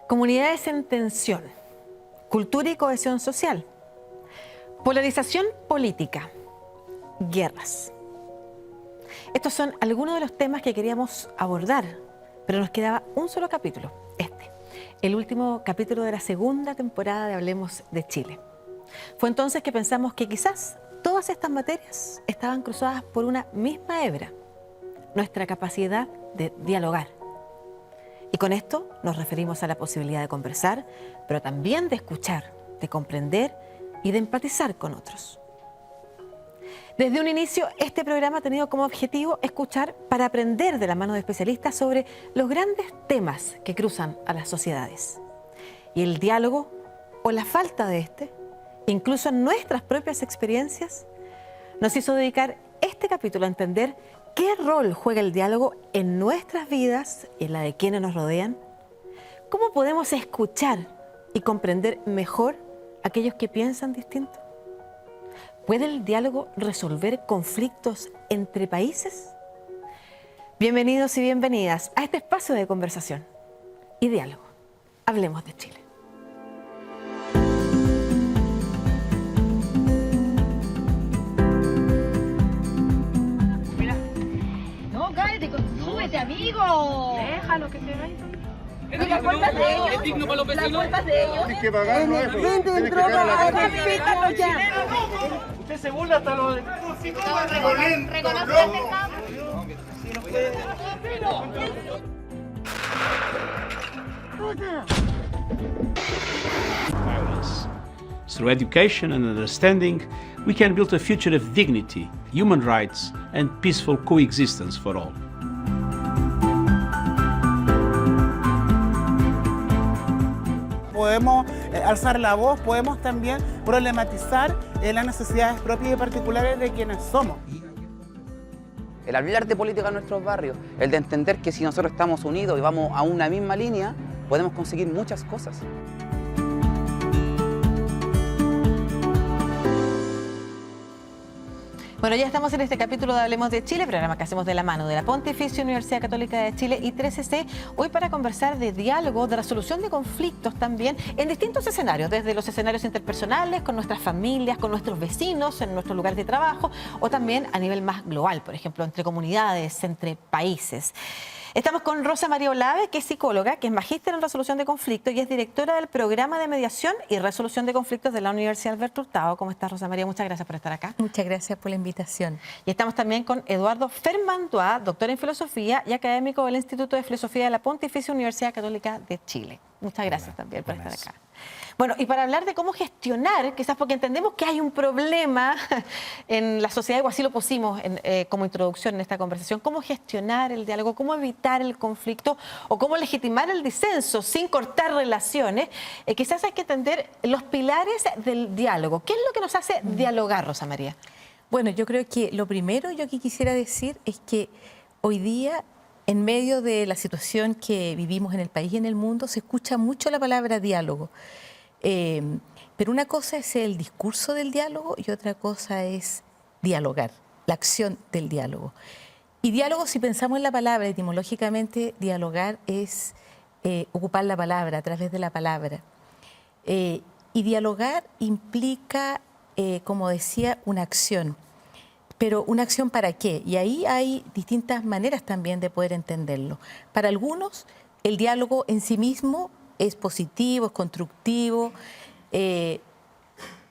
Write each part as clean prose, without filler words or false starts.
Comunidades en tensión, cultura y cohesión social, polarización política, guerras. Estos son algunos de los temas que queríamos abordar, pero nos quedaba un solo capítulo, el último capítulo de la segunda temporada de Hablemos de Chile. Fue entonces que pensamos que quizás todas estas materias estaban cruzadas por una misma hebra, nuestra capacidad de dialogar. Y con esto nos referimos a la posibilidad de conversar, pero también de escuchar, de comprender y de empatizar con otros. Desde un inicio, este programa ha tenido como objetivo escuchar para aprender de la mano de especialistas sobre los grandes temas que cruzan a las sociedades. Y el diálogo, o la falta de este, incluso en nuestras propias experiencias, nos hizo dedicar este capítulo a entender ¿qué rol juega el diálogo en nuestras vidas y en la de quienes nos rodean? ¿Cómo podemos escuchar y comprender mejor a aquellos que piensan distinto? ¿Puede el diálogo resolver conflictos entre países? Bienvenidos y bienvenidas a este espacio de conversación y diálogo. Hablemos de Chile. ¡Súbete, amigo! Déjalo que se vaya. ¿La culpa de ellos? ¿Es digno para los vecinos? ¿La culpa es de ellos? Tienes que pagar, ¿no? Vente, entró para ya. Usted se burla hasta los... Violence. Through education and understanding, we can build a future of dignity, human rights, and peaceful coexistence for all. Podemos alzar la voz, podemos también problematizar las necesidades propias y particulares de quienes somos. El hablar de política en nuestros barrios, el de entender que si nosotros estamos unidos y vamos a una misma línea, podemos conseguir muchas cosas. Bueno, ya estamos en este capítulo de Hablemos de Chile, programa que hacemos de la mano de la Pontificia Universidad Católica de Chile y 13C, hoy para conversar de diálogo, de resolución de conflictos también en distintos escenarios, desde los escenarios interpersonales, con nuestras familias, con nuestros vecinos, en nuestros lugares de trabajo, o también a nivel más global, por ejemplo, entre comunidades, entre países. Estamos con Rosa María Olave, que es psicóloga, que es magíster en resolución de conflictos y es directora del programa de mediación y resolución de conflictos de la Universidad Alberto Hurtado. ¿Cómo estás, Rosa María? Muchas gracias por estar acá. Muchas gracias por la invitación. Y estamos también con Eduardo Fermandoa, doctor en filosofía y académico del Instituto de Filosofía de la Pontificia Universidad Católica de Chile. Muchas gracias también por estar acá. Bueno, y para hablar de cómo gestionar, quizás porque entendemos que hay un problema en la sociedad, o así lo pusimos como introducción en esta conversación, cómo gestionar el diálogo, cómo evitar el conflicto o cómo legitimar el disenso sin cortar relaciones, quizás hay que entender los pilares del diálogo. ¿Qué es lo que nos hace dialogar, Rosa María? Bueno, yo creo que lo primero yo que quisiera decir es que hoy día, en medio de la situación que vivimos en el país y en el mundo, se escucha mucho la palabra diálogo. Pero una cosa es el discurso del diálogo y otra cosa es dialogar, la acción del diálogo. Y diálogo, si pensamos en la palabra, etimológicamente, dialogar es ocupar la palabra, a través de la palabra. Y dialogar implica, como decía, una acción. Pero ¿una acción para qué? Y ahí hay distintas maneras también de poder entenderlo. Para algunos, el diálogo en sí mismo es positivo, es constructivo,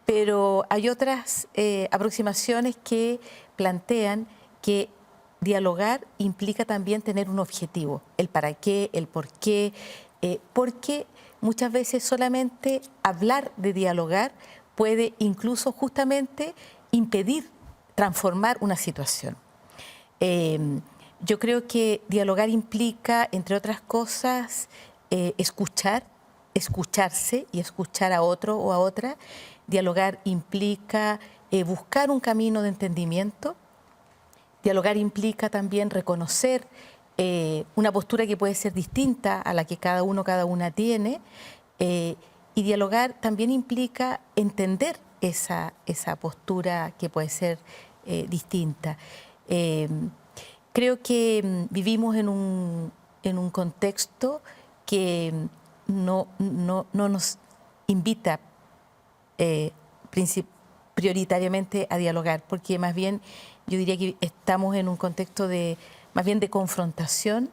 pero hay otras aproximaciones que plantean que dialogar implica también tener un objetivo, el para qué, el por qué, porque muchas veces solamente hablar de dialogar puede incluso justamente impedir transformar una situación. Yo creo que dialogar implica, entre otras cosas, escuchar, escucharse y escuchar a otro o a otra. Dialogar implica buscar un camino de entendimiento. Dialogar implica también reconocer una postura que puede ser distinta a la que cada uno, cada una tiene. Y dialogar también implica entender esa postura que puede ser distinta. Creo que vivimos en un contexto que no nos invita prioritariamente a dialogar, porque más bien yo diría que estamos en un contexto más bien de confrontación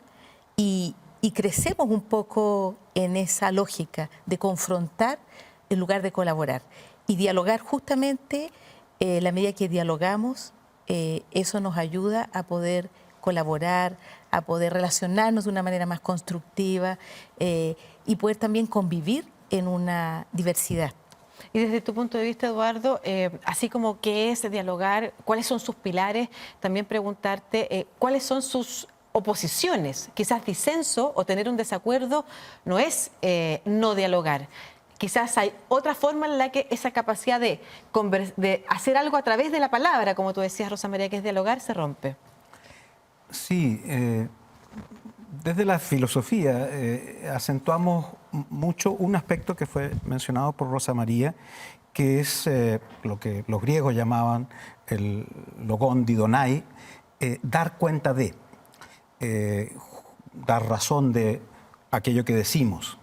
y crecemos un poco en esa lógica de confrontar en lugar de colaborar. Y dialogar justamente, la medida que dialogamos, eso nos ayuda a poder colaborar, a poder relacionarnos de una manera más constructiva y poder también convivir en una diversidad. Y desde tu punto de vista, Eduardo, así como qué es dialogar, cuáles son sus pilares, también preguntarte cuáles son sus oposiciones. Quizás disenso o tener un desacuerdo no es no dialogar. Quizás hay otra forma en la que esa capacidad de hacer algo a través de la palabra, como tú decías, Rosa María, que es dialogar, se rompe. Sí, desde la filosofía acentuamos mucho un aspecto que fue mencionado por Rosa María, que es lo que los griegos llamaban el logón didonai, dar cuenta de, dar razón de aquello que decimos.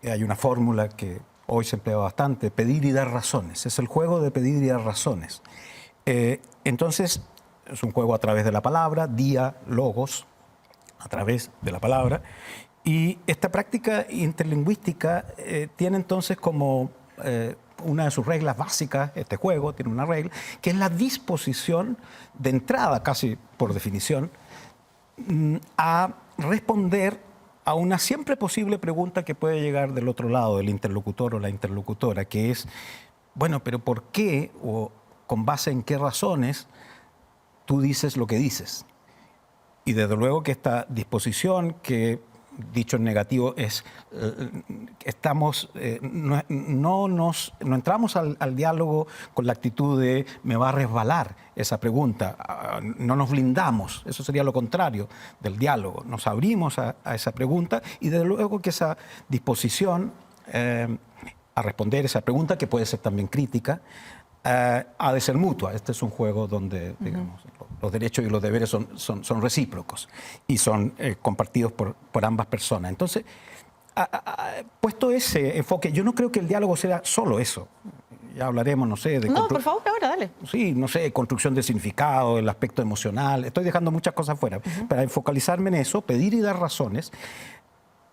Hay una fórmula que hoy se emplea bastante, pedir y dar razones. Es el juego de pedir y dar razones. Entonces, es un juego a través de la palabra, dia, logos, a través de la palabra. Y esta práctica interlingüística tiene entonces como una de sus reglas básicas, este juego tiene una regla, que es la disposición de entrada, casi por definición, a responder a una siempre posible pregunta que puede llegar del otro lado, del interlocutor o la interlocutora, que es, bueno, pero ¿por qué o con base en qué razones tú dices lo que dices? Y desde luego que esta disposición, que dicho en negativo es, no entramos al diálogo con la actitud de me va a resbalar esa pregunta, no nos blindamos, eso sería lo contrario del diálogo, nos abrimos a esa pregunta y desde luego que esa disposición a responder esa pregunta, que puede ser también crítica, ha de ser mutua. Este es un juego donde, digamos, los derechos y los deberes son recíprocos y son compartidos por ambas personas. Entonces, puesto ese enfoque, yo no creo que el diálogo sea solo eso. Ya hablaremos, no sé, de... No, por favor, ahora, dale. Sí, no sé, construcción de significado, el aspecto emocional. Estoy dejando muchas cosas fuera. Para focalizarme en eso, pedir y dar razones,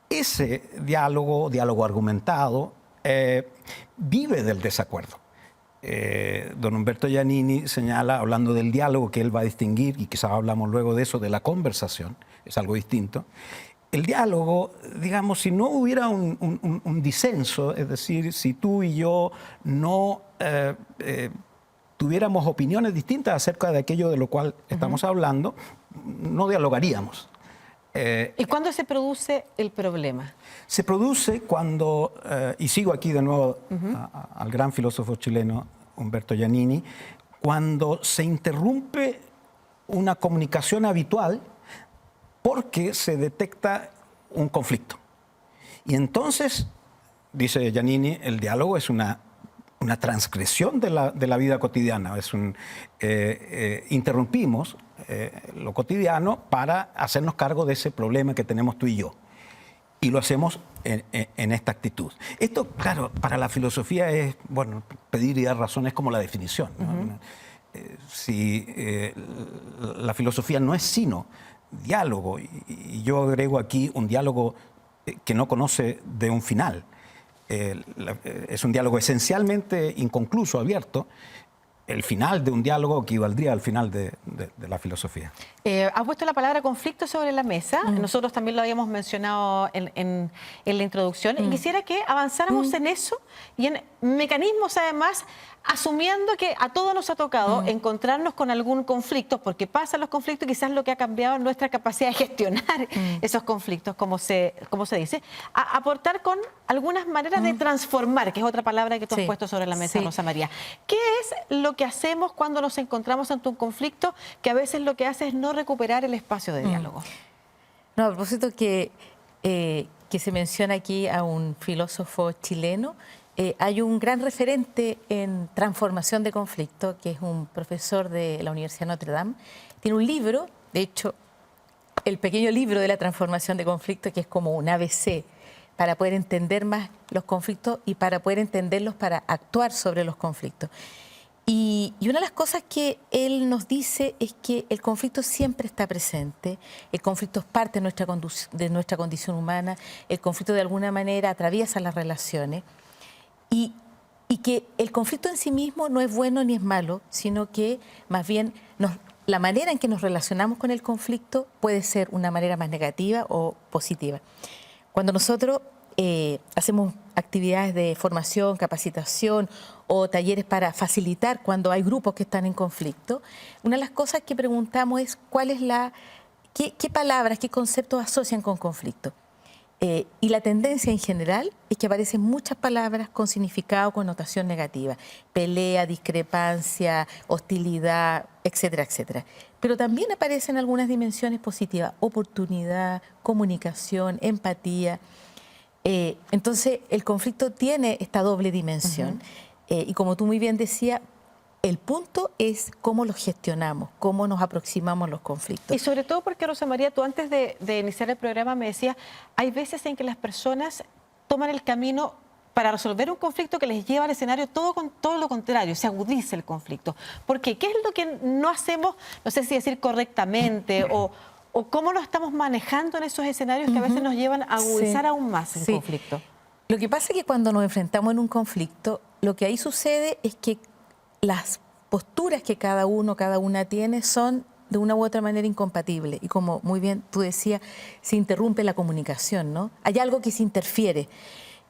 ese diálogo argumentado, vive del desacuerdo. Don Humberto Giannini señala, hablando del diálogo que él va a distinguir, y quizás hablamos luego de eso, de la conversación, es algo distinto. El diálogo, digamos, si no hubiera un disenso, es decir, si tú y yo no tuviéramos opiniones distintas acerca de aquello de lo cual estamos hablando, no dialogaríamos. ¿Y cuándo se produce el problema? Se produce cuando, y sigo aquí de nuevo al gran filósofo chileno Humberto Giannini, cuando se interrumpe una comunicación habitual porque se detecta un conflicto. Y entonces, dice Giannini, el diálogo es una transgresión de la vida cotidiana. Interrumpimos lo cotidiano para hacernos cargo de ese problema que tenemos tú y yo. Y lo hacemos en esta actitud. Esto, claro, para la filosofía es, bueno, pedir y dar razón es como la definición, ¿no? La filosofía no es sino diálogo, y yo agrego aquí un diálogo que no conoce de un final. Es un diálogo esencialmente inconcluso, abierto. El final de un diálogo equivaldría al final de la filosofía. Has puesto la palabra conflicto sobre la mesa. Nosotros también lo habíamos mencionado en la introducción. Y quisiera que avanzáramos en eso y en mecanismos, además, asumiendo que a todos nos ha tocado encontrarnos con algún conflicto, porque pasan los conflictos y quizás lo que ha cambiado es nuestra capacidad de gestionar esos conflictos, como se dice. Aportar con algunas maneras de transformar, que es otra palabra que tú has puesto sobre la mesa, Rosa María. ¿Qué es lo que hacemos cuando nos encontramos ante un conflicto que a veces lo que hace es no recuperar el espacio de diálogo? No, a propósito que se menciona aquí a un filósofo chileno, hay un gran referente en transformación de conflicto, que es un profesor de la Universidad de Notre Dame. Tiene un libro, de hecho, el pequeño libro de la transformación de conflicto, que es como un ABC para poder entender más los conflictos y para poder entenderlos, para actuar sobre los conflictos. Y una de las cosas que él nos dice es que el conflicto siempre está presente, el conflicto es parte de nuestra condición humana, el conflicto de alguna manera atraviesa las relaciones y que el conflicto en sí mismo no es bueno ni es malo, sino que más bien la manera en que nos relacionamos con el conflicto puede ser una manera más negativa o positiva. Cuando nosotros hacemos actividades de formación, capacitación o talleres para facilitar cuando hay grupos que están en conflicto, una de las cosas que preguntamos es qué palabras, qué conceptos asocian con conflicto. Y la tendencia en general es que aparecen muchas palabras con significado o connotación negativa. Pelea, discrepancia, hostilidad, etcétera, etcétera. Pero también aparecen algunas dimensiones positivas: oportunidad, comunicación, empatía. Entonces, el conflicto tiene esta doble dimensión. Y como tú muy bien decías, el punto es cómo los gestionamos, cómo nos aproximamos a los conflictos. Y sobre todo porque, Rosa María, tú antes de iniciar el programa me decías, hay veces en que las personas toman el camino para resolver un conflicto que les lleva al escenario todo lo contrario, se agudiza el conflicto. ¿Por qué? ¿Qué es lo que no hacemos, no sé si decir correctamente, o cómo lo estamos manejando en esos escenarios que a veces nos llevan a agudizar aún más el conflicto? Lo que pasa es que cuando nos enfrentamos en un conflicto, lo que ahí sucede es que las posturas que cada uno, cada una tiene son de una u otra manera incompatibles. Y como muy bien tú decías, se interrumpe la comunicación, ¿no? Hay algo que se interfiere.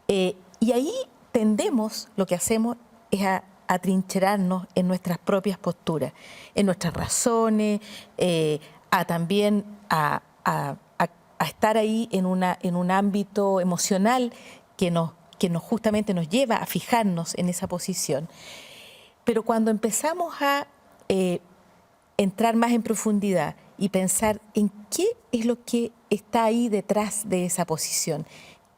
Y ahí tendemos, lo que hacemos es a atrincherarnos en nuestras propias posturas, en nuestras razones, también a estar ahí en un ámbito emocional que justamente nos lleva a fijarnos en esa posición. Pero cuando empezamos a entrar más en profundidad y pensar en qué es lo que está ahí detrás de esa posición,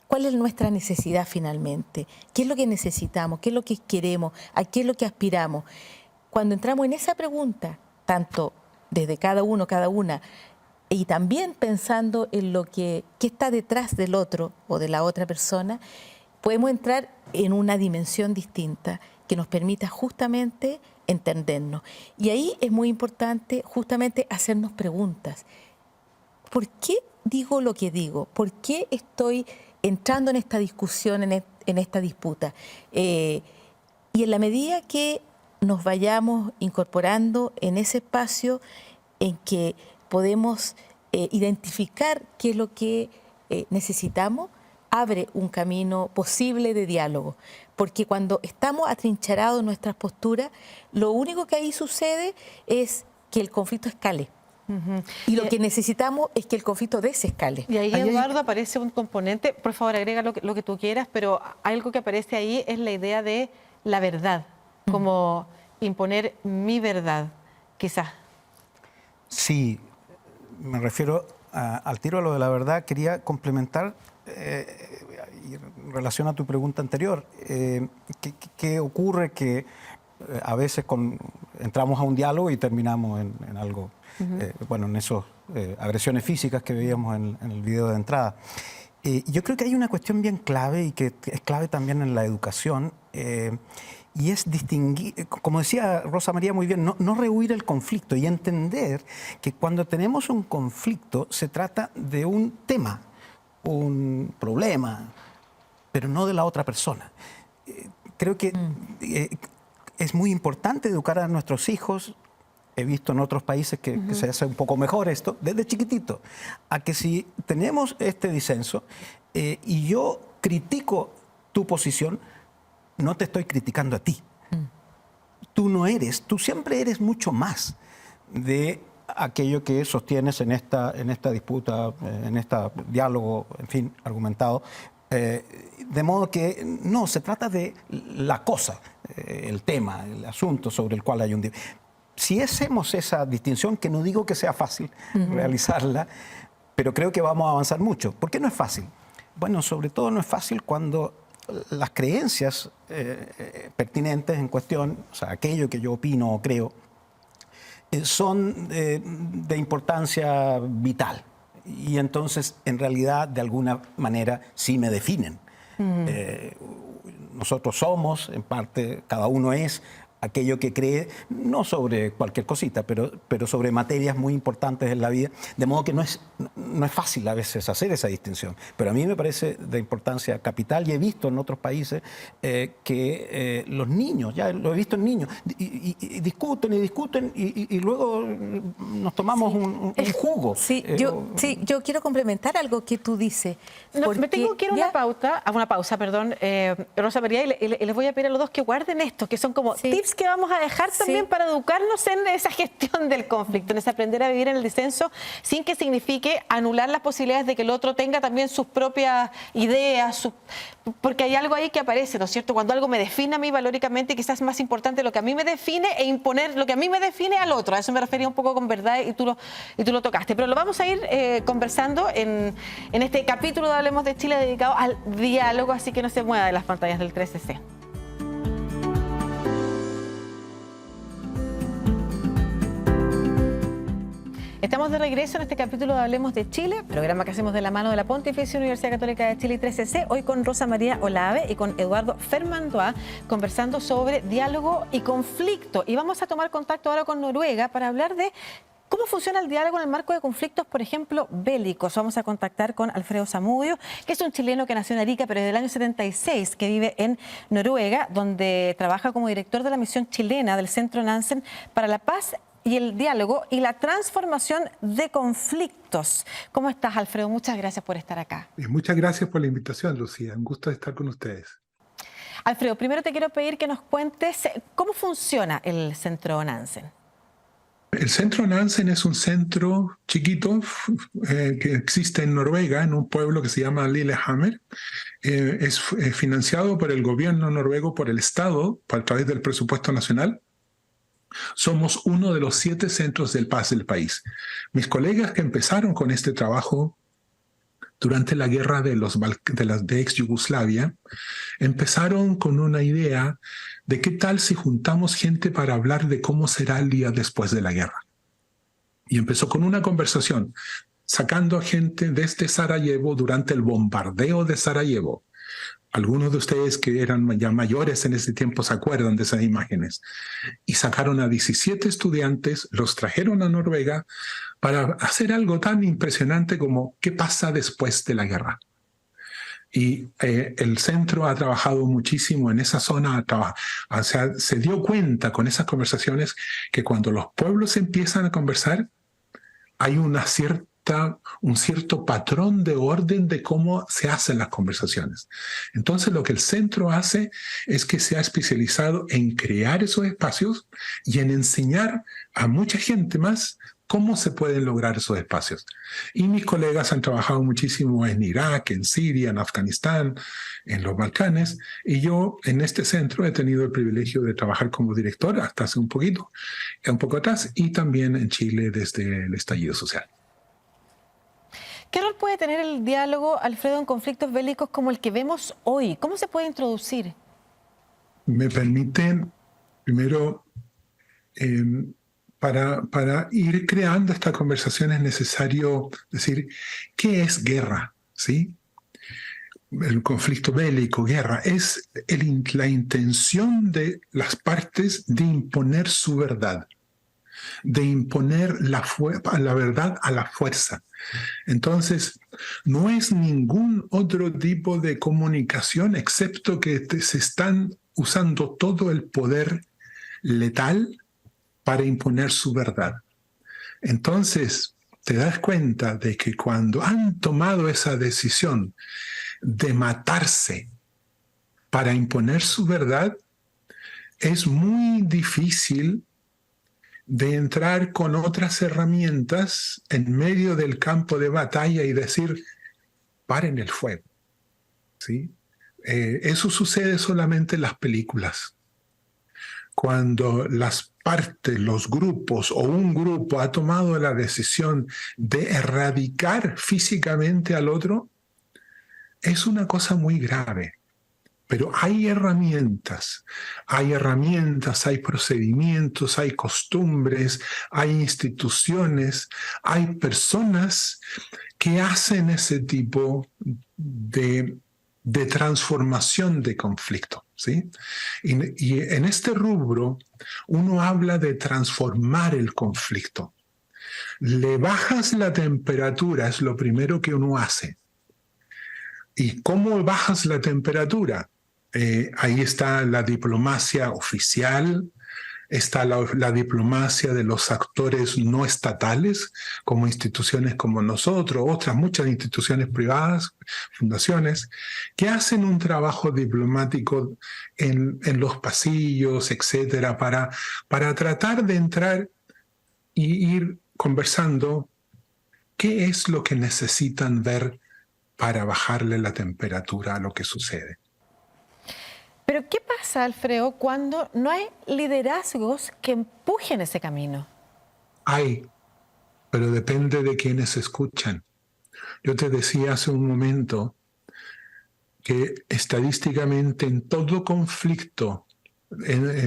cuál es nuestra necesidad finalmente, qué es lo que necesitamos, qué es lo que queremos, a qué es lo que aspiramos. Cuando entramos en esa pregunta, tanto desde cada uno, cada una, y también pensando en qué está detrás del otro o de la otra persona, podemos entrar en una dimensión distinta que nos permita justamente entendernos. Y ahí es muy importante justamente hacernos preguntas. ¿Por qué digo lo que digo? ¿Por qué estoy entrando en esta discusión, en esta disputa? Y en la medida que nos vayamos incorporando en ese espacio en que podemos identificar qué es lo que necesitamos, abre un camino posible de diálogo. Porque cuando estamos atrincherados en nuestras posturas, lo único que ahí sucede es que el conflicto escale. Y lo que necesitamos es que el conflicto desescale. Y ahí, Eduardo, aparece un componente, por favor, agrega lo que tú quieras, pero algo que aparece ahí es la idea de la verdad, como imponer mi verdad, quizás. Sí, me refiero al tiro a lo de la verdad. Quería complementar en relación a tu pregunta anterior. ¿Qué ocurre que a veces entramos a un diálogo y terminamos en algo, en esas agresiones físicas que veíamos en el video de entrada? Yo creo que hay una cuestión bien clave y que es clave también en la educación, y es distinguir, como decía Rosa María muy bien, no rehuir el conflicto y entender que cuando tenemos un conflicto se trata de un tema, un problema, pero no de la otra persona. Creo que es muy importante educar a nuestros hijos. He visto en otros países que se hace un poco mejor esto, desde chiquitito, a que si tenemos este disenso y yo critico tu posición, no te estoy criticando a ti. Tú siempre eres mucho más de aquello que sostienes en esta disputa, en este diálogo, en fin, argumentado. De modo que no, se trata de la cosa, el tema, el asunto sobre el cual hay un debate. Si hacemos esa distinción, que no digo que sea fácil realizarla, pero creo que vamos a avanzar mucho. ¿Por qué no es fácil? Bueno, sobre todo no es fácil cuando las creencias pertinentes en cuestión, o sea, aquello que yo opino o creo, son de importancia vital. Y entonces, en realidad, de alguna manera, sí me definen. Nosotros somos, en parte, cada uno es aquello que cree, no sobre cualquier cosita, pero sobre materias muy importantes en la vida, de modo que no es fácil a veces hacer esa distinción. Pero a mí me parece de importancia capital, y he visto en otros países que los niños, ya lo he visto en niños, y discuten y luego nos tomamos un jugo. Yo quiero complementar algo que tú dices. No, me tengo que ir a una pausa, perdón, Rosa María, y les voy a pedir a los dos que guarden esto, que son como tips que vamos a dejar también para educarnos en esa gestión del conflicto, en ese aprender a vivir en el disenso sin que signifique anular las posibilidades de que el otro tenga también sus propias ideas, porque hay algo ahí que aparece, ¿no es cierto? Cuando algo me define a mí valóricamente, quizás es más importante lo que a mí me define e imponer lo que a mí me define al otro. A eso me refería un poco con verdad y tú lo tocaste. Pero lo vamos a ir conversando en este capítulo de Hablemos de Chile dedicado al diálogo, así que no se mueva de las pantallas del 13C. Estamos de regreso en este capítulo de Hablemos de Chile, programa que hacemos de la mano de la Pontificia Universidad Católica de Chile y 13C, hoy con Rosa María Olave y con Eduardo Fermandoa, conversando sobre diálogo y conflicto. Y vamos a tomar contacto ahora con Noruega para hablar de cómo funciona el diálogo en el marco de conflictos, por ejemplo, bélicos. Vamos a contactar con Alfredo Zamudio, que es un chileno que nació en Arica, pero desde el año 76, que vive en Noruega, donde trabaja como director de la misión chilena del Centro Nansen para la Paz y el diálogo y la transformación de conflictos. ¿Cómo estás, Alfredo? Muchas gracias por estar acá. Muchas gracias por la invitación, Lucía. Un gusto estar con ustedes. Alfredo, primero te quiero pedir que nos cuentes cómo funciona el Centro Nansen. El Centro Nansen es un centro chiquito que existe en Noruega, en un pueblo que se llama Lillehammer. Es financiado por el gobierno noruego, por el Estado, a través del presupuesto nacional. Somos uno de los 7 centros de paz del país. Mis colegas que empezaron con este trabajo durante la guerra de ex Yugoslavia, empezaron con una idea de qué tal si juntamos gente para hablar de cómo será el día después de la guerra. Y empezó con una conversación, sacando a gente desde Sarajevo durante el bombardeo de Sarajevo. Algunos de ustedes que eran ya mayores en ese tiempo se acuerdan de esas imágenes. Y sacaron a 17 estudiantes, los trajeron a Noruega para hacer algo tan impresionante como ¿qué pasa después de la guerra? Y el centro ha trabajado muchísimo en esa zona, o sea, se dio cuenta con esas conversaciones que cuando los pueblos empiezan a conversar, hay un cierto patrón de orden de cómo se hacen las conversaciones. Entonces lo que el centro hace es que se ha especializado en crear esos espacios y en enseñar a mucha gente más cómo se pueden lograr esos espacios. Y mis colegas han trabajado muchísimo en Irak, en Siria, en Afganistán, en los Balcanes, y yo en este centro he tenido el privilegio de trabajar como director hasta hace un poco atrás, y también en Chile desde el estallido social. ¿Qué rol puede tener el diálogo, Alfredo, en conflictos bélicos como el que vemos hoy? ¿Cómo se puede introducir? Me permiten, primero, para ir creando esta conversación es necesario decir, ¿qué es guerra? ¿Sí? El conflicto bélico, guerra, es la intención de las partes de imponer su verdad, de imponer la verdad a la fuerza. Entonces, no es ningún otro tipo de comunicación excepto que se están usando todo el poder letal para imponer su verdad. Entonces, te das cuenta de que cuando han tomado esa decisión de matarse para imponer su verdad, es muy difícil de entrar con otras herramientas en medio del campo de batalla y decir, paren el fuego. ¿Sí? Eso sucede solamente en las películas. Cuando las partes, los grupos o un grupo ha tomado la decisión de erradicar físicamente al otro, es una cosa muy grave. Pero hay herramientas, hay procedimientos, hay costumbres, hay instituciones, hay personas que hacen ese tipo de transformación de conflicto, ¿sí? Y en este rubro uno habla de transformar el conflicto. Le bajas la temperatura, es lo primero que uno hace. ¿Y cómo bajas la temperatura? Ahí está la diplomacia oficial, está la diplomacia de los actores no estatales, como instituciones como nosotros, otras muchas instituciones privadas, fundaciones, que hacen un trabajo diplomático en los pasillos, etcétera, para tratar de entrar y ir conversando qué es lo que necesitan ver para bajarle la temperatura a lo que sucede. Pero ¿qué pasa, Alfredo, cuando no hay liderazgos que empujen ese camino? Hay, pero depende de quienes escuchan. Yo te decía hace un momento que estadísticamente en todo conflicto,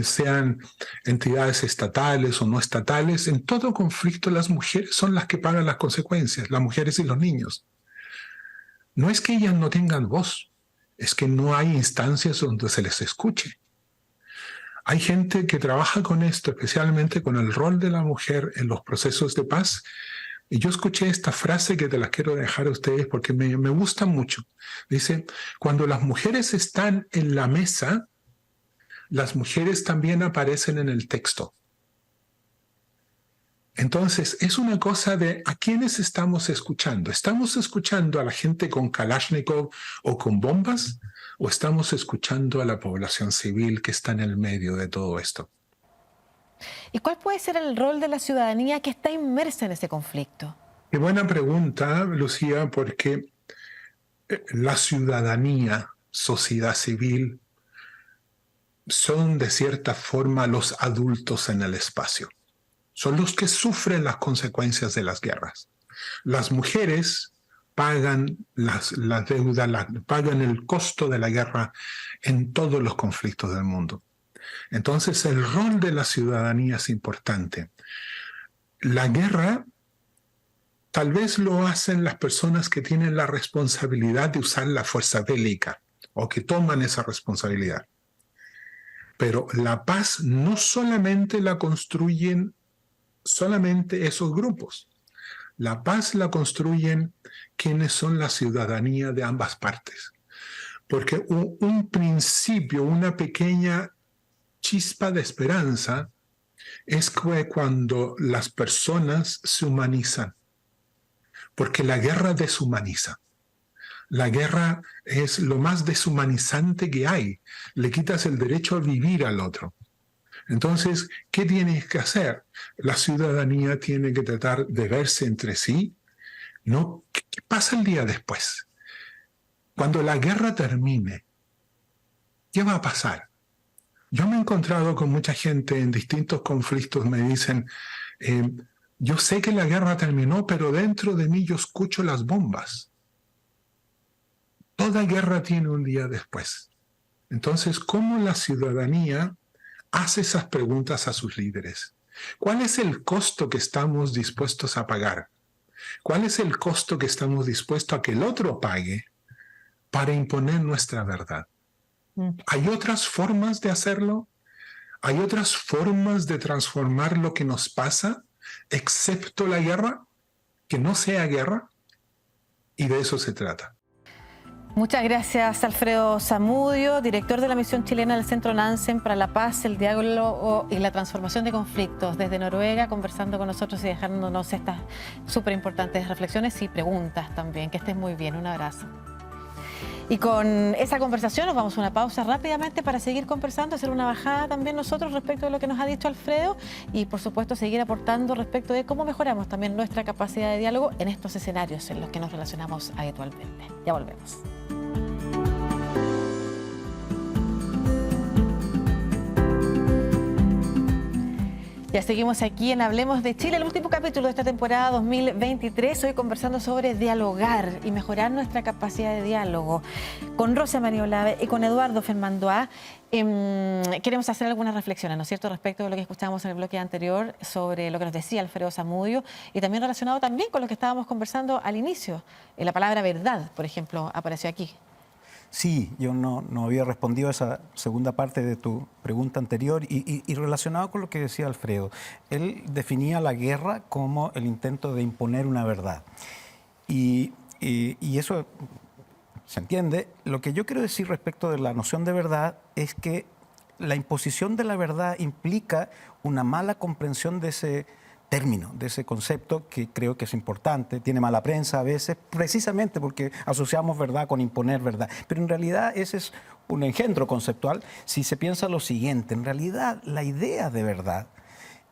sean entidades estatales o no estatales, en todo conflicto las mujeres son las que pagan las consecuencias, las mujeres y los niños. No es que ellas no tengan voz, es que no hay instancias donde se les escuche. Hay gente que trabaja con esto, especialmente con el rol de la mujer en los procesos de paz. Y yo escuché esta frase que te la quiero dejar a ustedes porque me gusta mucho. Dice, cuando las mujeres están en la mesa, las mujeres también aparecen en el texto. Entonces, es una cosa de ¿a quiénes estamos escuchando? ¿Estamos escuchando a la gente con Kalashnikov o con bombas? ¿O estamos escuchando a la población civil que está en el medio de todo esto? ¿Y cuál puede ser el rol de la ciudadanía que está inmersa en ese conflicto? Qué buena pregunta, Lucía, porque la ciudadanía, sociedad civil, son de cierta forma los adultos en el espacio. Son los que sufren las consecuencias de las guerras. Las mujeres pagan la deuda, pagan el costo de la guerra en todos los conflictos del mundo. Entonces, el rol de la ciudadanía es importante. La guerra tal vez lo hacen las personas que tienen la responsabilidad de usar la fuerza bélica o que toman esa responsabilidad. Pero la paz no solamente la construyen solamente esos grupos. La paz la construyen quienes son la ciudadanía de ambas partes. Porque un principio, una pequeña chispa de esperanza es cuando las personas se humanizan. Porque la guerra deshumaniza. La guerra es lo más deshumanizante que hay. Le quitas el derecho a vivir al otro. Entonces, ¿qué tienes que hacer? La ciudadanía tiene que tratar de verse entre sí. ¿No? ¿Qué pasa el día después? Cuando la guerra termine, ¿qué va a pasar? Yo me he encontrado con mucha gente en distintos conflictos, me dicen, yo sé que la guerra terminó, pero dentro de mí yo escucho las bombas. Toda guerra tiene un día después. Entonces, ¿cómo la ciudadanía hace esas preguntas a sus líderes? ¿Cuál es el costo que estamos dispuestos a pagar? ¿Cuál es el costo que estamos dispuestos a que el otro pague para imponer nuestra verdad? ¿Hay otras formas de hacerlo? ¿Hay otras formas de transformar lo que nos pasa, excepto la guerra? ¿Que no sea guerra? Y de eso se trata. Muchas gracias, Alfredo Zamudio, director de la misión chilena del Centro Nansen para la Paz, el Diálogo y la Transformación de Conflictos, desde Noruega, conversando con nosotros y dejándonos estas súper importantes reflexiones y preguntas también. Que estés muy bien, un abrazo. Y con esa conversación nos vamos a una pausa rápidamente para seguir conversando, hacer una bajada también nosotros respecto de lo que nos ha dicho Alfredo y por supuesto seguir aportando respecto de cómo mejoramos también nuestra capacidad de diálogo en estos escenarios en los que nos relacionamos habitualmente. Ya volvemos. Y Ya seguimos aquí en Hablemos de Chile, el último capítulo de esta temporada 2023. Hoy conversando sobre dialogar y mejorar nuestra capacidad de diálogo. Con Rosa María Olave y con Eduardo Fermandoa queremos hacer algunas reflexiones, ¿no es cierto?, respecto de lo que escuchábamos en el bloque anterior sobre lo que nos decía Alfredo Zamudio y también relacionado también con lo que estábamos conversando al inicio. La palabra verdad, por ejemplo, apareció aquí. Sí, yo no había respondido a esa segunda parte de tu pregunta anterior y relacionado con lo que decía Alfredo. Él definía la guerra como el intento de imponer una verdad. Y eso se entiende. Lo que yo quiero decir respecto de la noción de verdad es que la imposición de la verdad implica una mala comprensión de ese término, de ese concepto que creo que es importante, tiene mala prensa a veces, precisamente porque asociamos verdad con imponer verdad. Pero en realidad ese es un engendro conceptual si se piensa lo siguiente: en realidad la idea de verdad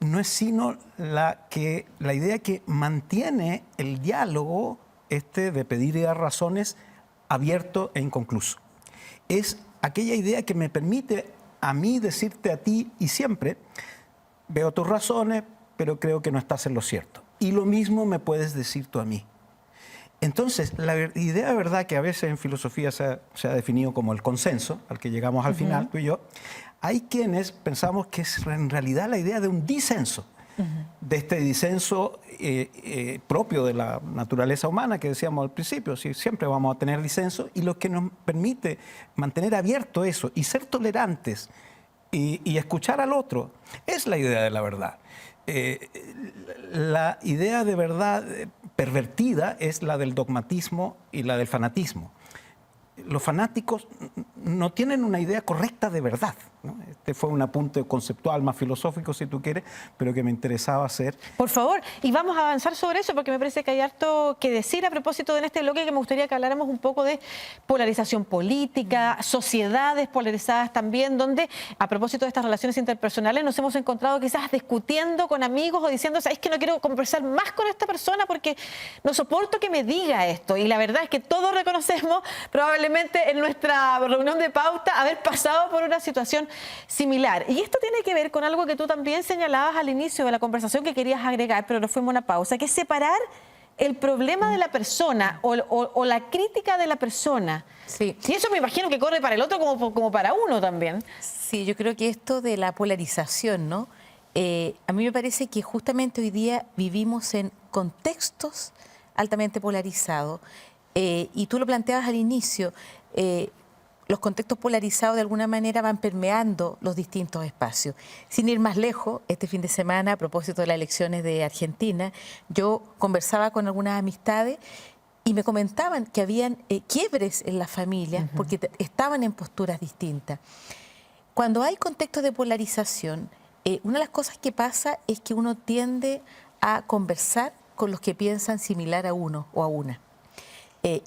no es sino la idea que mantiene el diálogo de pedir y dar razones abierto e inconcluso. Es aquella idea que me permite a mí decirte a ti y siempre: veo tus razones, pero creo que no estás en lo cierto. Y lo mismo me puedes decir tú a mí. Entonces, la idea de verdad, que a veces en filosofía se ha definido como el consenso, al que llegamos al final, tú y yo, hay quienes pensamos que es en realidad la idea de un disenso, de este disenso propio de la naturaleza humana que decíamos al principio. Sí, siempre vamos a tener disenso, y lo que nos permite mantener abierto eso y ser tolerantes y escuchar al otro es la idea de la verdad. La idea de verdad pervertida es la del dogmatismo y la del fanatismo. Los fanáticos no tienen una idea correcta de verdad, ¿no? Este fue un apunte conceptual más filosófico, si tú quieres, pero que me interesaba hacer. Por favor, y vamos a avanzar sobre eso, porque me parece que hay harto que decir a propósito de este bloque, que me gustaría que habláramos un poco de polarización política, sociedades polarizadas también, donde a propósito de estas relaciones interpersonales nos hemos encontrado quizás discutiendo con amigos o diciendo: es que no quiero conversar más con esta persona porque no soporto que me diga esto. Y la verdad es que todos reconocemos probablemente en nuestra reunión de pauta haber pasado por una situación similar. Y esto tiene que ver con algo que tú también señalabas al inicio de la conversación, que querías agregar, pero nos fuimos a una pausa, que es separar el problema de la persona o la crítica de la persona. Sí. Y eso me imagino que corre para el otro como para uno también. Sí, yo creo que esto de la polarización, ¿no? A mí me parece que justamente hoy día vivimos en contextos altamente polarizados. Y tú lo planteabas al inicio, los contextos polarizados de alguna manera van permeando los distintos espacios. Sin ir más lejos, este fin de semana, a propósito de las elecciones de Argentina, yo conversaba con algunas amistades y me comentaban que habían quiebres en las familias porque estaban en posturas distintas. Cuando hay contextos de polarización, una de las cosas que pasa es que uno tiende a conversar con los que piensan similar a uno o a una.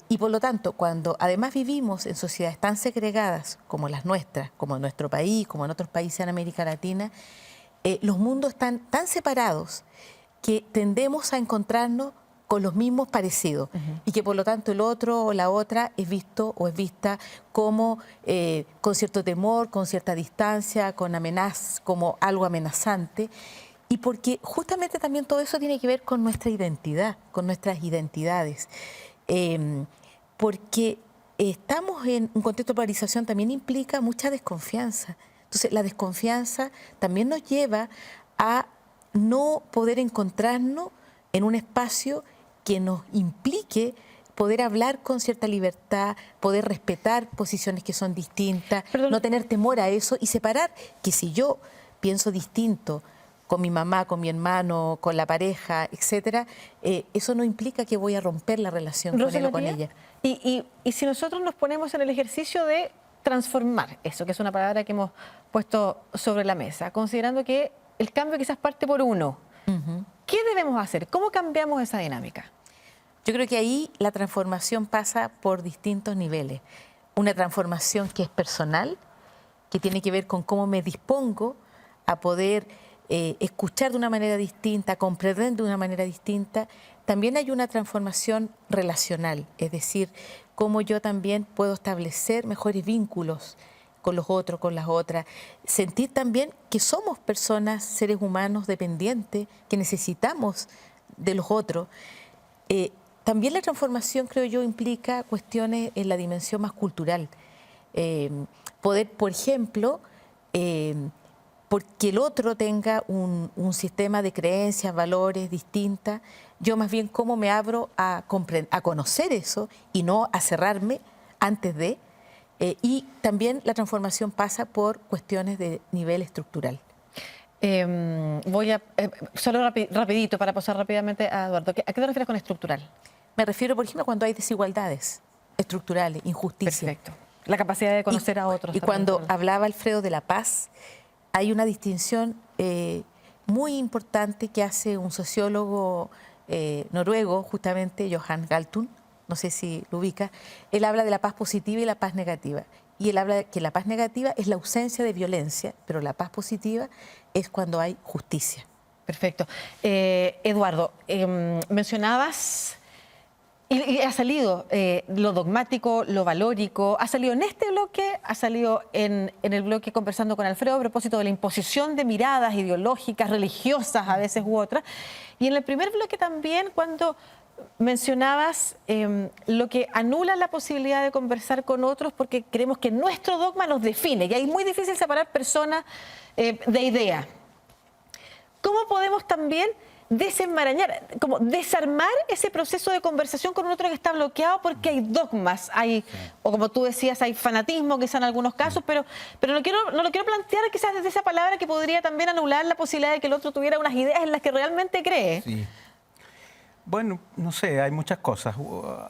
Y por lo tanto, cuando además vivimos en sociedades tan segregadas como las nuestras, como en nuestro país, como en otros países en América Latina, los mundos están tan separados que tendemos a encontrarnos con los mismos parecidos y que por lo tanto el otro o la otra es visto o es vista como con cierto temor, con cierta distancia, con amenaza, como algo amenazante. Y porque justamente también todo eso tiene que ver con nuestra identidad, con nuestras identidades. Porque estamos en un contexto de polarización también implica mucha desconfianza. Entonces, la desconfianza también nos lleva a no poder encontrarnos en un espacio que nos implique poder hablar con cierta libertad, poder respetar posiciones que son distintas, no tener temor a eso y separar que si yo pienso distinto con mi mamá, con mi hermano, con la pareja, etcétera, eso no implica que voy a romper la relación con él o con ella. Y si nosotros nos ponemos en el ejercicio de transformar eso, que es una palabra que hemos puesto sobre la mesa, considerando que el cambio quizás parte por uno, ¿qué debemos hacer? ¿Cómo cambiamos esa dinámica? Yo creo que ahí la transformación pasa por distintos niveles. Una transformación que es personal, que tiene que ver con cómo me dispongo a poder escuchar de una manera distinta, comprender de una manera distinta. También hay una transformación relacional, es decir, cómo yo también puedo establecer mejores vínculos con los otros, con las otras, sentir también que somos personas, seres humanos dependientes, que necesitamos de los otros. También la transformación, creo yo, implica cuestiones en la dimensión más cultural. Poder, por ejemplo, porque el otro tenga un sistema de creencias, valores distintas, yo más bien cómo me abro a conocer eso y no a cerrarme antes de. Y también la transformación pasa por cuestiones de nivel estructural. Voy a, solo rapidito, para pasar rápidamente a Eduardo. ¿A qué te refieres con estructural? Me refiero, por ejemplo, cuando hay desigualdades estructurales, injusticia. Perfecto. La capacidad de conocer a otros. Y cuando hablaba Alfredo de la paz, hay una distinción muy importante que hace un sociólogo noruego, justamente Johan Galtung, no sé si lo ubica. Él habla de la paz positiva y la paz negativa. Y él habla de que la paz negativa es la ausencia de violencia, pero la paz positiva es cuando hay justicia. Perfecto. Eduardo, mencionabas, y ha salido lo dogmático, lo valórico, ha salido en este bloque, ha salido en el bloque conversando con Alfredo a propósito de la imposición de miradas ideológicas, religiosas a veces u otras. Y en el primer bloque también cuando mencionabas lo que anula la posibilidad de conversar con otros porque creemos que nuestro dogma nos define y ahí es muy difícil separar personas de idea. ¿Cómo podemos también desenmarañar, como desarmar ese proceso de conversación con un otro que está bloqueado porque hay dogmas, hay, o como tú decías, hay fanatismo quizá en algunos casos, pero no lo quiero plantear quizás desde esa palabra que podría también anular la posibilidad de que el otro tuviera unas ideas en las que realmente cree? Sí. Bueno, no sé, hay muchas cosas.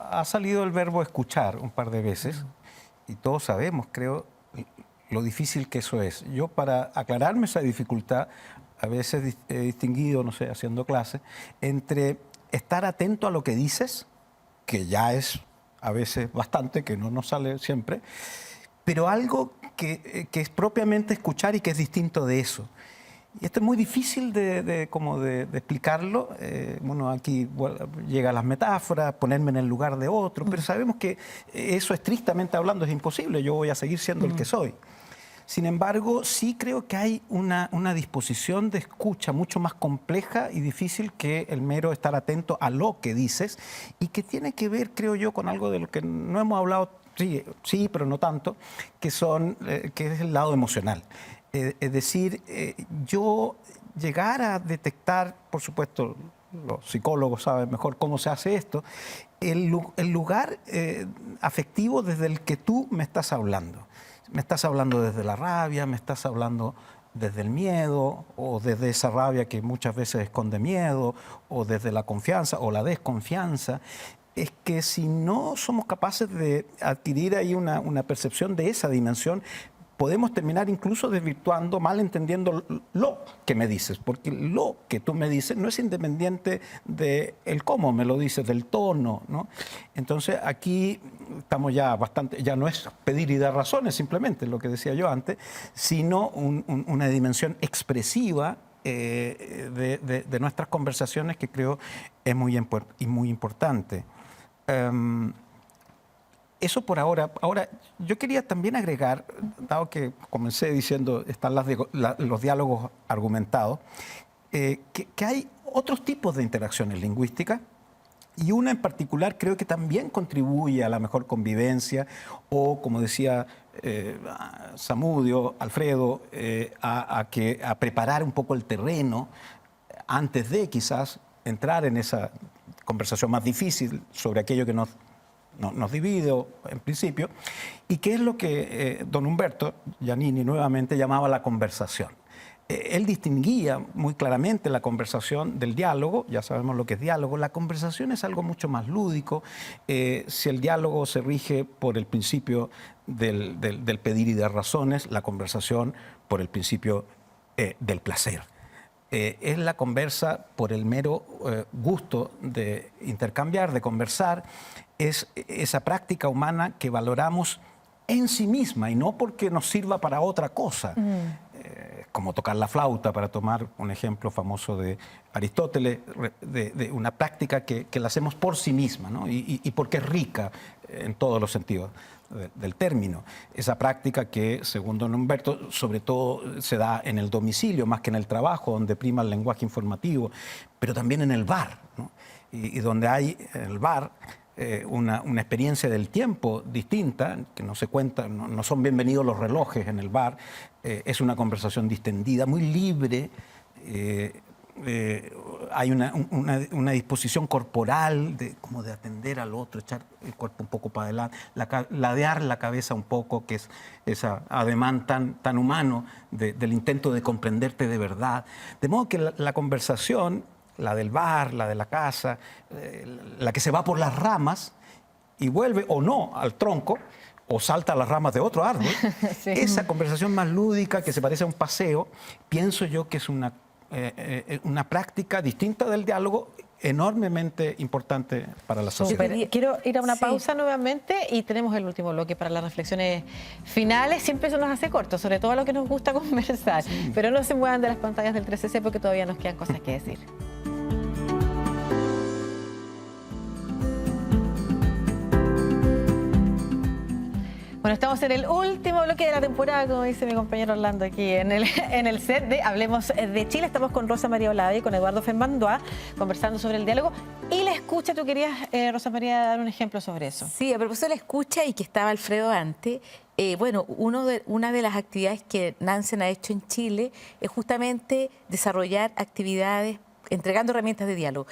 Ha salido el verbo escuchar un par de veces y todos sabemos, creo, lo difícil que eso es. Yo, para aclararme esa dificultad, a veces he distinguido, no sé, haciendo clase, entre estar atento a lo que dices, que ya es a veces bastante, que no nos sale siempre, pero algo que es propiamente escuchar y que es distinto de eso. Y esto es muy difícil de explicarlo. Bueno, aquí llegan las metáforas, ponerme en el lugar de otro, pero sabemos que eso estrictamente hablando es imposible. Yo voy a seguir siendo el que soy. Sin embargo, sí creo que hay una disposición de escucha mucho más compleja y difícil que el mero estar atento a lo que dices y que tiene que ver, creo yo, con algo de lo que no hemos hablado, sí, pero no tanto, que es el lado emocional. Es decir, yo llegar a detectar, por supuesto, los psicólogos saben mejor cómo se hace esto, el lugar afectivo desde el que tú me estás hablando. Me estás hablando desde la rabia, me estás hablando desde el miedo, o desde esa rabia que muchas veces esconde miedo, o desde la confianza o la desconfianza. Es que si no somos capaces de adquirir ahí una percepción de esa dimensión, podemos terminar incluso desvirtuando, malentendiendo lo que me dices, porque lo que tú me dices no es independiente del cómo me lo dices, del tono, ¿no? Entonces aquí estamos ya bastante, ya no es pedir y dar razones simplemente, lo que decía yo antes, sino una dimensión expresiva de nuestras conversaciones que creo es muy importante. Eso por ahora. Ahora, yo quería también agregar, dado que comencé diciendo, están los diálogos argumentados, que hay otros tipos de interacciones lingüísticas y una en particular creo que también contribuye a la mejor convivencia o, como decía Samudio, Alfredo, a preparar un poco el terreno antes de quizás entrar en esa conversación más difícil sobre aquello que nos divide en principio, y que es lo que don Humberto Giannini nuevamente llamaba la conversación. Él distinguía muy claramente la conversación del diálogo, ya sabemos lo que es diálogo, la conversación es algo mucho más lúdico, si el diálogo se rige por el principio del pedir y dar razones, la conversación por el principio del placer. Es la conversa por el mero gusto de intercambiar, de conversar, es esa práctica humana que valoramos en sí misma y no porque nos sirva para otra cosa. como tocar la flauta, para tomar un ejemplo famoso de Aristóteles, de una práctica que la hacemos por sí misma, ¿no? Y porque es rica en todos los sentidos del término. Esa práctica que, según don Humberto, sobre todo se da en el domicilio más que en el trabajo, donde prima el lenguaje informativo, pero también en el bar, ¿no? Y donde hay en el bar una experiencia del tiempo distinta, que no se cuenta, no son bienvenidos los relojes en el bar, es una conversación distendida, muy libre, hay una disposición corporal como de atender al otro, echar el cuerpo un poco para adelante, ladear la cabeza un poco, que es ese ademán tan humano del intento de comprenderte de verdad. De modo que la conversación, la del bar, la de la casa, la que se va por las ramas y vuelve o no al tronco, o salta a las ramas de otro árbol, sí. Esa conversación más lúdica que se parece a un paseo, pienso yo que es una práctica distinta del diálogo, enormemente importante para la sociedad. Quiero ir a una pausa nuevamente y tenemos el último bloque para las reflexiones finales. Siempre eso nos hace corto, sobre todo a lo que nos gusta conversar. Pero no se muevan de las pantallas del 13C porque todavía nos quedan cosas que decir. Bueno, estamos en el último bloque de la temporada, como dice mi compañero Orlando aquí en el set de Hablemos de Chile. Estamos con Rosa María Olave y con Eduardo Fermandois conversando sobre el diálogo y la escucha. Tú querías, Rosa María, dar un ejemplo sobre eso. Sí, a propósito de la escucha y que estaba Alfredo antes, bueno, una de las actividades que Nansen ha hecho en Chile es justamente desarrollar actividades entregando herramientas de diálogo.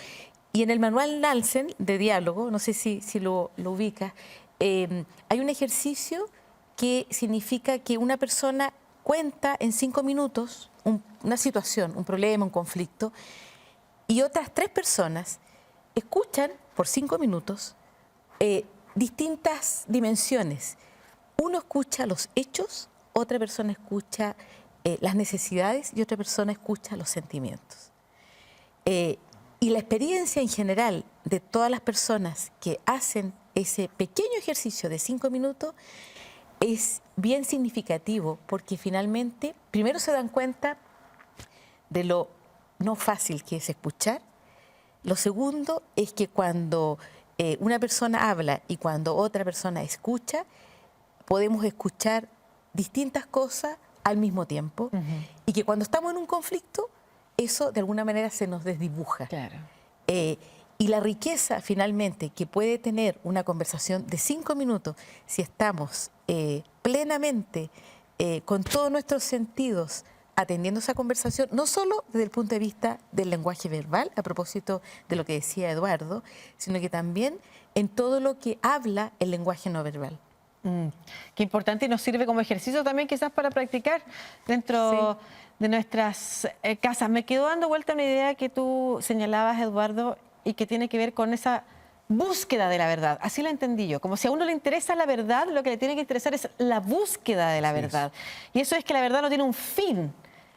Y en el manual Nansen de diálogo, no sé si lo ubicas, hay un ejercicio que significa que una persona cuenta en 5 minutos una situación, un problema, un conflicto, y otras 3 personas escuchan por 5 minutos distintas dimensiones. Uno escucha los hechos, otra persona escucha las necesidades y otra persona escucha los sentimientos. Y la experiencia en general de todas las personas que hacen ese pequeño ejercicio de 5 minutos es bien significativo porque finalmente primero se dan cuenta de lo no fácil que es escuchar. Lo segundo es que cuando una persona habla y cuando otra persona escucha, podemos escuchar distintas cosas al mismo tiempo y que cuando estamos en un conflicto, eso de alguna manera se nos desdibuja. Claro. Y la riqueza, finalmente, que puede tener una conversación de 5 minutos, si estamos plenamente, con todos nuestros sentidos, atendiendo esa conversación, no solo desde el punto de vista del lenguaje verbal, a propósito de lo que decía Eduardo, sino que también en todo lo que habla el lenguaje no verbal. Qué importante, y nos sirve como ejercicio también quizás para practicar dentro de nuestras casas. Me quedó dando vuelta una idea que tú señalabas, Eduardo, y que tiene que ver con esa búsqueda de la verdad. Así la entendí yo. Como si a uno le interesa la verdad, lo que le tiene que interesar es la búsqueda de la verdad. Y eso es que la verdad no tiene un fin.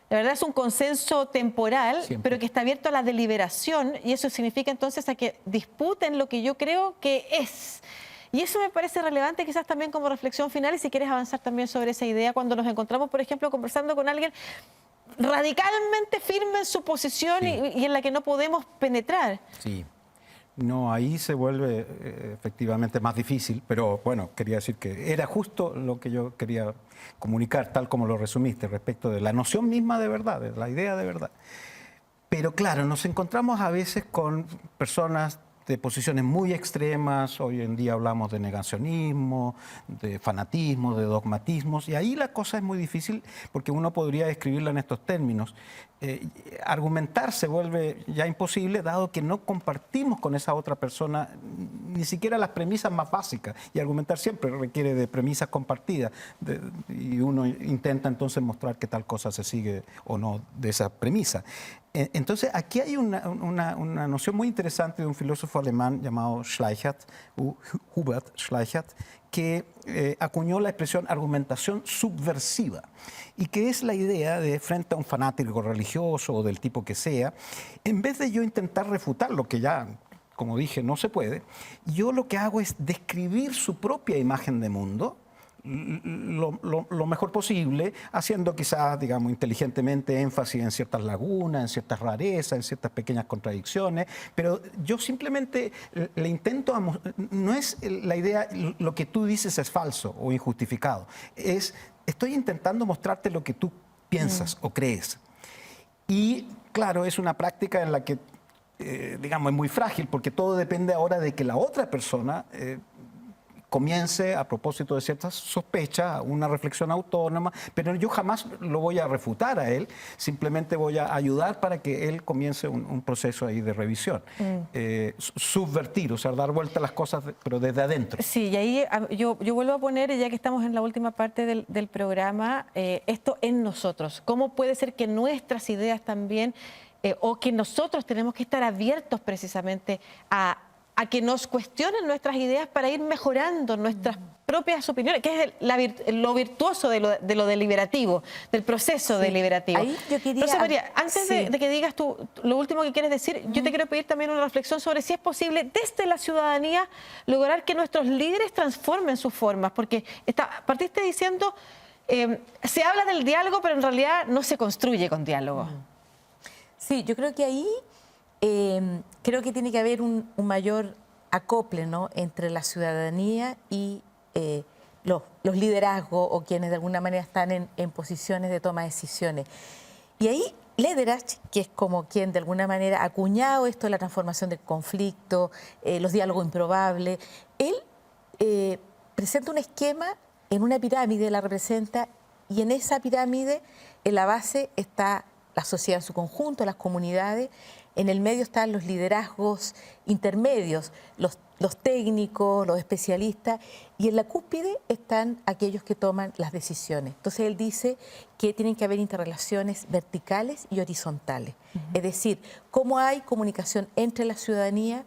La verdad es un consenso temporal, pero que está abierto a la deliberación, y eso significa entonces a que disputen lo que yo creo que es. Y eso me parece relevante quizás también como reflexión final, y si quieres avanzar también sobre esa idea cuando nos encontramos, por ejemplo, conversando con alguien radicalmente firme en su posición y en la que no podemos penetrar. Sí. No, ahí se vuelve efectivamente más difícil, pero bueno, quería decir que era justo lo que yo quería comunicar, tal como lo resumiste, respecto de la noción misma de verdad, de la idea de verdad. Pero claro, nos encontramos a veces con personas de posiciones muy extremas. Hoy en día hablamos de negacionismo, de fanatismo, de dogmatismos, y ahí la cosa es muy difícil porque uno podría describirla en estos términos. Argumentar se vuelve ya imposible dado que no compartimos con esa otra persona ni siquiera las premisas más básicas, y argumentar siempre requiere de premisas compartidas, y uno intenta entonces mostrar que tal cosa se sigue o no de esa premisa. Entonces aquí hay una noción muy interesante de un filósofo alemán llamado Schleichert, Hubert Schleichert, que acuñó la expresión argumentación subversiva, y que es la idea de, frente a un fanático religioso o del tipo que sea, en vez de yo intentar refutar lo que ya, como dije, no se puede, yo lo que hago es describir su propia imagen de mundo lo mejor posible, haciendo quizás, digamos, inteligentemente énfasis en ciertas lagunas, en ciertas rarezas, en ciertas pequeñas contradicciones, pero yo simplemente le intento, no es la idea, lo que tú dices es falso o injustificado, estoy intentando mostrarte lo que tú piensas o crees. Y claro, es una práctica en la que, digamos, es muy frágil, porque todo depende ahora de que la otra persona comience, a propósito de ciertas sospechas, una reflexión autónoma, pero yo jamás lo voy a refutar a él, simplemente voy a ayudar para que él comience un proceso ahí de revisión. Subvertir, o sea, dar vuelta a las cosas, pero desde adentro. Sí, y ahí yo vuelvo a poner, ya que estamos en la última parte del programa, esto en nosotros. ¿Cómo puede ser que nuestras ideas también, o que nosotros tenemos que estar abiertos precisamente a que nos cuestionen nuestras ideas para ir mejorando nuestras propias opiniones, que es lo virtuoso de lo deliberativo, del proceso deliberativo. Ahí yo quería... Rosa María, antes de que digas tú lo último que quieres decir, yo te quiero pedir también una reflexión sobre si es posible desde la ciudadanía lograr que nuestros líderes transformen sus formas, porque partiste diciendo, se habla del diálogo, pero en realidad no se construye con diálogo. Sí, yo creo que ahí creo que tiene que haber un mayor acople, ¿no?, entre la ciudadanía y los liderazgos o quienes de alguna manera están en posiciones de toma de decisiones. Y ahí Lederach, que es como quien de alguna manera ha acuñado esto de la transformación del conflicto, los diálogos improbables, él presenta un esquema en una pirámide, la representa, y en esa pirámide, en la base está la sociedad en su conjunto, las comunidades. En el medio están los liderazgos intermedios, los técnicos, los especialistas, y en la cúspide están aquellos que toman las decisiones. Entonces él dice que tienen que haber interrelaciones verticales y horizontales. Es decir, cómo hay comunicación entre la ciudadanía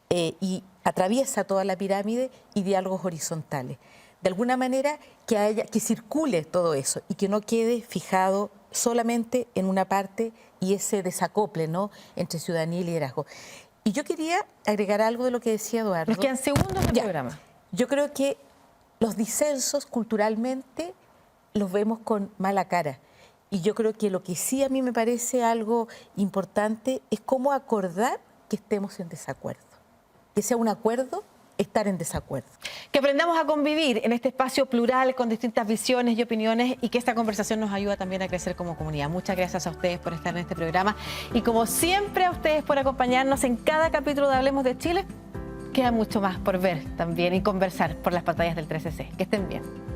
y atraviesa toda la pirámide, y diálogos horizontales. De alguna manera que circule todo eso y que no quede fijado solamente en una parte, y ese desacople, ¿no?, entre ciudadanía y liderazgo. Y yo quería agregar algo de lo que decía Eduardo. Nos quedan segundos del programa. Yo creo que los disensos culturalmente los vemos con mala cara. Y yo creo que lo que sí a mí me parece algo importante es cómo acordar que estemos en desacuerdo. Que sea un acuerdo estar en desacuerdo. Que aprendamos a convivir en este espacio plural con distintas visiones y opiniones, y que esta conversación nos ayuda también a crecer como comunidad. Muchas gracias a ustedes por estar en este programa, y como siempre a ustedes por acompañarnos en cada capítulo de Hablemos de Chile. Queda mucho más por ver también y conversar por las pantallas del 13C. Que estén bien.